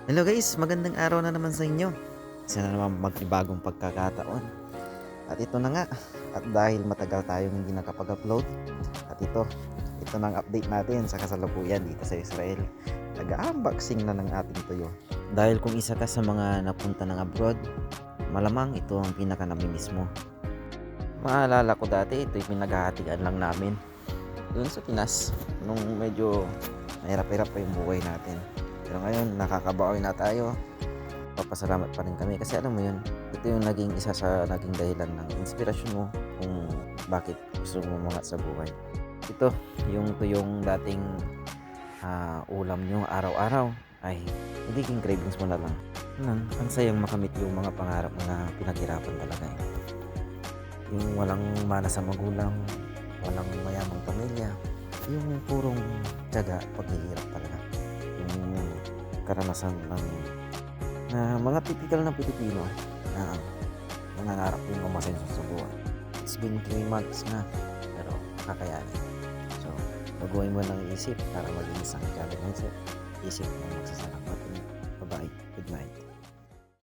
Hello guys, magandang araw na naman sa inyo. Isa na naman magbagong pagkakataon. At ito na nga, at dahil matagal tayong hindi nakapag-upload, at ito na ang update natin sa kasalukuyan dito sa Israel. Nag-unboxing na ng ating tuyo. Dahil kung isa ka sa mga napunta ng abroad, malamang ito ang pinaka namimiss mo. Maalala ko dati, ito'y pinaghahatian lang namin doon sa Pinas nung medyo mahirap-hirap pa yung buhay natin. Pero ngayon, nakakabawi na tayo. Papasalamat pa rin kami kasi alam mo yun, ito yung naging isa sa naging dahilan ng inspirasyon mo kung bakit gusto mo umangat sa buhay. Ito, yung tuyong dating ulam nyo araw-araw ay magiging cravings mo na lang. Ang sayang makamit yung mga pangarap mo na pinaghirapan talaga eh. Yung walang mana sa magulang, walang mayamang pamilya, yung purong tiyaga, paghihirap talaga. Yung karanasan ng na mga typical na Pilipino na nangangarap yung umasenso sa buhay. It's been 3 months na pero kakayanin. So, baguhin mo ng isip para maging isang challenge mindset. Isip na magsasalamat. Bye-bye. Good night.